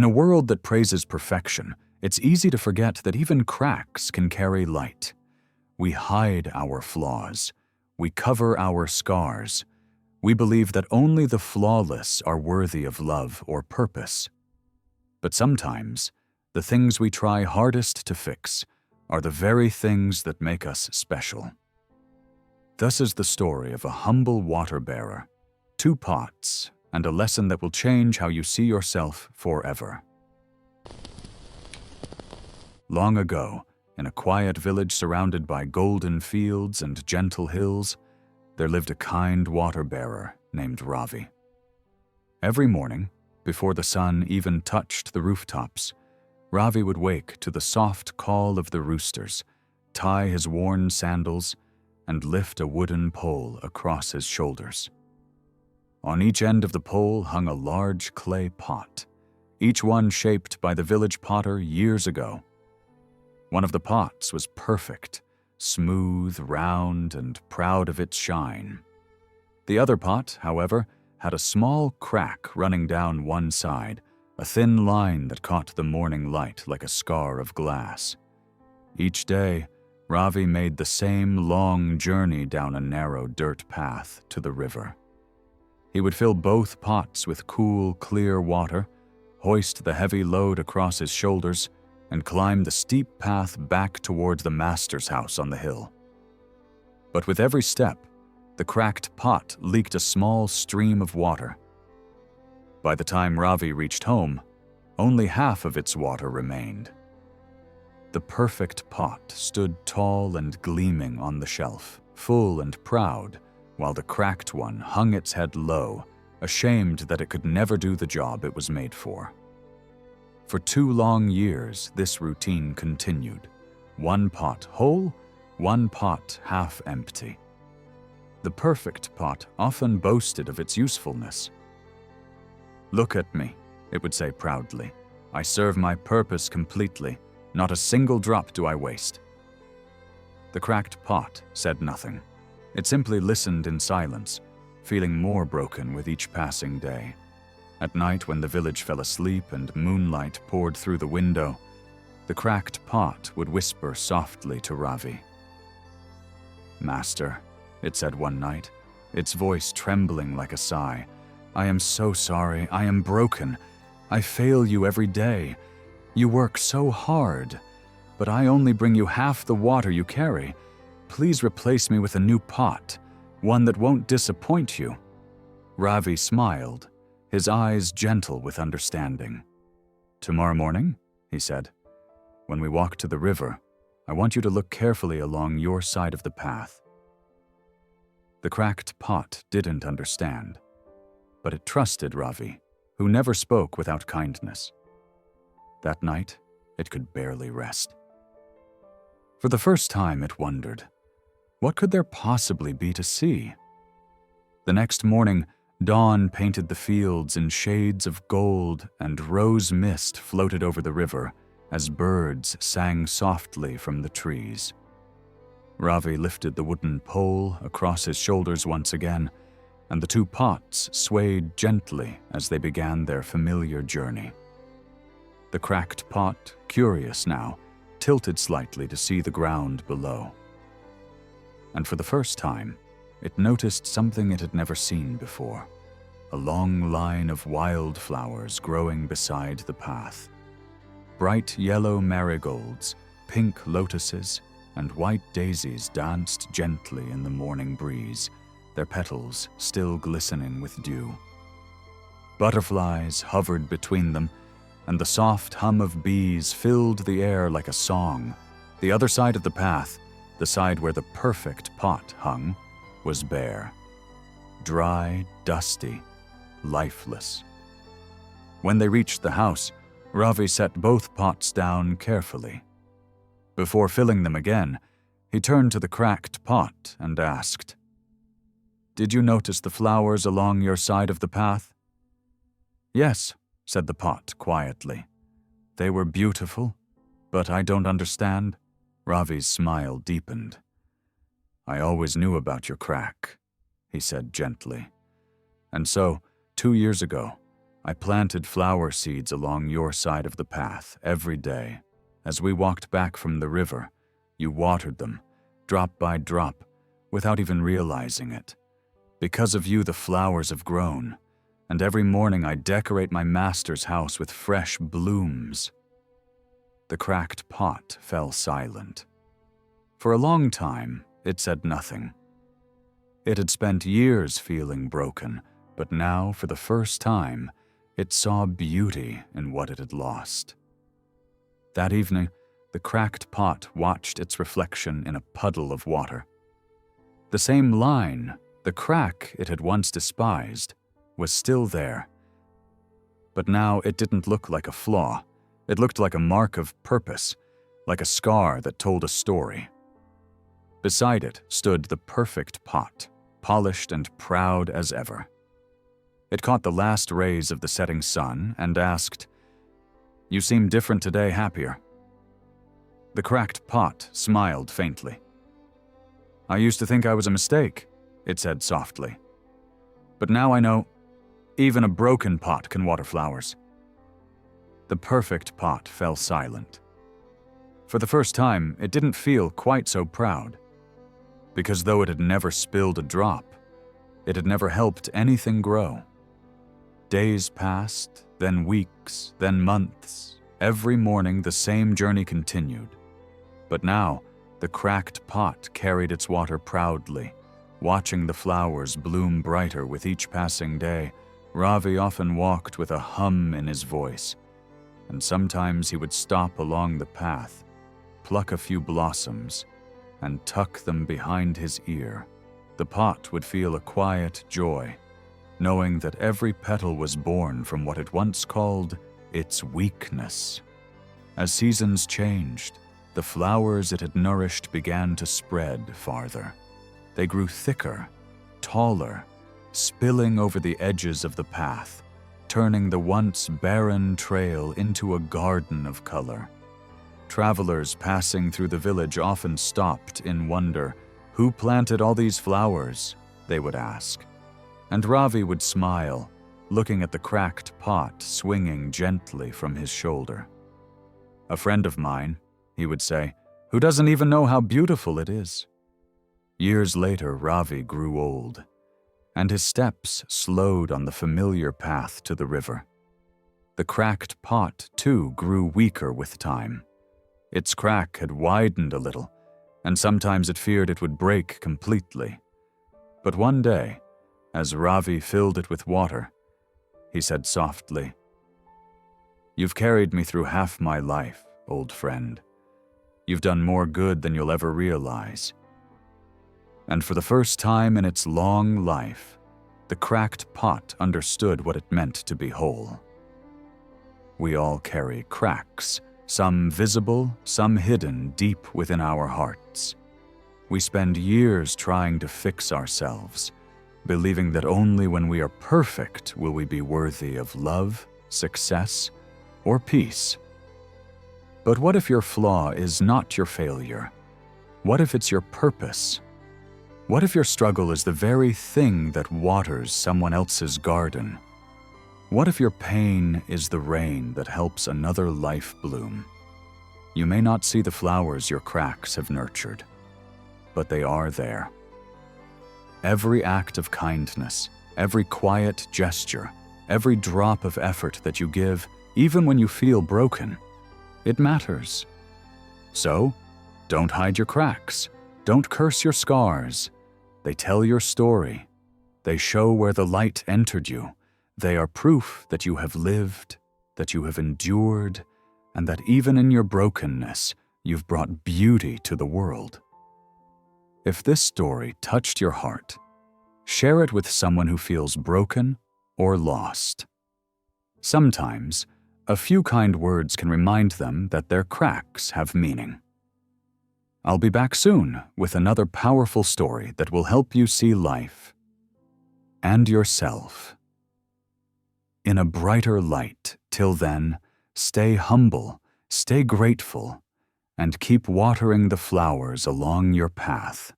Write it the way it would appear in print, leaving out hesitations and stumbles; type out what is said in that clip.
In a world that praises perfection, it's easy to forget that even cracks can carry light. We hide our flaws. We cover our scars. We believe that only the flawless are worthy of love or purpose. But sometimes, the things we try hardest to fix are the very things that make us special. Thus is the story of a humble water bearer, 2 pots, and a lesson that will change how you see yourself forever. Long ago, in a quiet village surrounded by golden fields and gentle hills, there lived a kind water bearer named Ravi. Every morning, before the sun even touched the rooftops, Ravi would wake to the soft call of the roosters, tie his worn sandals, and lift a wooden pole across his shoulders. On each end of the pole hung a large clay pot, each one shaped by the village potter years ago. One of the pots was perfect, smooth, round, and proud of its shine. The other pot, however, had a small crack running down one side, a thin line that caught the morning light like a scar of glass. Each day, Ravi made the same long journey down a narrow dirt path to the river. He would fill both pots with cool, clear water, hoist the heavy load across his shoulders, and climb the steep path back toward the master's house on the hill. But with every step, the cracked pot leaked a small stream of water. By the time Ravi reached home, only half of its water remained. The perfect pot stood tall and gleaming on the shelf, full and proud, while the cracked one hung its head low, ashamed that it could never do the job it was made for. For 2 long years, this routine continued. 1 pot whole, 1 pot half empty. The perfect pot often boasted of its usefulness. "Look at me," it would say proudly. "I serve my purpose completely. Not a single drop do I waste." The cracked pot said nothing. It simply listened in silence, feeling more broken with each passing day. At night, when the village fell asleep and moonlight poured through the window, the cracked pot would whisper softly to Ravi. "Master," it said one night, its voice trembling like a sigh, "I am so sorry. I am broken. I fail you every day. You work so hard, but I only bring you half the water you carry. Please replace me with a new pot, one that won't disappoint you." Ravi smiled, his eyes gentle with understanding. "Tomorrow morning," he said, "when we walk to the river, I want you to look carefully along your side of the path." The cracked pot didn't understand, but it trusted Ravi, who never spoke without kindness. That night, it could barely rest. For the first time, it wondered, what could there possibly be to see? The next morning, dawn painted the fields in shades of gold, and rose mist floated over the river as birds sang softly from the trees. Ravi lifted the wooden pole across his shoulders once again, and the 2 pots swayed gently as they began their familiar journey. The cracked pot, curious now, tilted slightly to see the ground below. And for the first time, it noticed something it had never seen before, a long line of wildflowers growing beside the path. Bright yellow marigolds, pink lotuses, and white daisies danced gently in the morning breeze, their petals still glistening with dew. Butterflies hovered between them, and the soft hum of bees filled the air like a song. The other side of the path, the side where the perfect pot hung, was bare. Dry, dusty, lifeless. When they reached the house, Ravi set both pots down carefully. Before filling them again, he turned to the cracked pot and asked, "Did you notice the flowers along your side of the path?" "Yes," said the pot quietly. "They were beautiful, but I don't understand." Ravi's smile deepened. "I always knew about your crack," he said gently. "And so, 2 years ago, I planted flower seeds along your side of the path every day. As we walked back from the river, you watered them, drop by drop, without even realizing it. Because of you, the flowers have grown, and every morning I decorate my master's house with fresh blooms." The cracked pot fell silent. For a long time, it said nothing. It had spent years feeling broken, but now, for the first time, it saw beauty in what it had lost. That evening, the cracked pot watched its reflection in a puddle of water. The same line, the crack it had once despised, was still there. But now it didn't look like a flaw. It looked like a mark of purpose, like a scar that told a story. Beside it stood the perfect pot, polished and proud as ever. It caught the last rays of the setting sun and asked, "You seem different today, happier." The cracked pot smiled faintly. "I used to think I was a mistake," it said softly. "But now I know even a broken pot can water flowers." The perfect pot fell silent. For the first time, it didn't feel quite so proud. Because though it had never spilled a drop, it had never helped anything grow. Days passed, then weeks, then months. Every morning the same journey continued. But now, the cracked pot carried its water proudly, watching the flowers bloom brighter with each passing day. Ravi often walked with a hum in his voice, and sometimes he would stop along the path, pluck a few blossoms, and tuck them behind his ear. The pot would feel a quiet joy, knowing that every petal was born from what it once called its weakness. As seasons changed, the flowers it had nourished began to spread farther. They grew thicker, taller, spilling over the edges of the path, turning the once barren trail into a garden of color. Travelers passing through the village often stopped in wonder. "Who planted all these flowers?" they would ask. And Ravi would smile, looking at the cracked pot swinging gently from his shoulder. "A friend of mine," he would say, "who doesn't even know how beautiful it is." Years later, Ravi grew old, and his steps slowed on the familiar path to the river. The cracked pot, too, grew weaker with time. Its crack had widened a little, and sometimes it feared it would break completely. But one day, as Ravi filled it with water, he said softly, "You've carried me through half my life, old friend. You've done more good than you'll ever realize." And for the first time in its long life, the cracked pot understood what it meant to be whole. We all carry cracks, some visible, some hidden deep within our hearts. We spend years trying to fix ourselves, believing that only when we are perfect will we be worthy of love, success, or peace. But what if your flaw is not your failure? What if it's your purpose? What if your struggle is the very thing that waters someone else's garden? What if your pain is the rain that helps another life bloom? You may not see the flowers your cracks have nurtured, but they are there. Every act of kindness, every quiet gesture, every drop of effort that you give, even when you feel broken, it matters. So, don't hide your cracks. Don't curse your scars. They tell your story. They show where the light entered you. They are proof that you have lived, that you have endured, and that even in your brokenness, you've brought beauty to the world. If this story touched your heart, share it with someone who feels broken or lost. Sometimes, a few kind words can remind them that their cracks have meaning. I'll be back soon with another powerful story that will help you see life and yourself in a brighter light. Till then, stay humble, stay grateful, and keep watering the flowers along your path.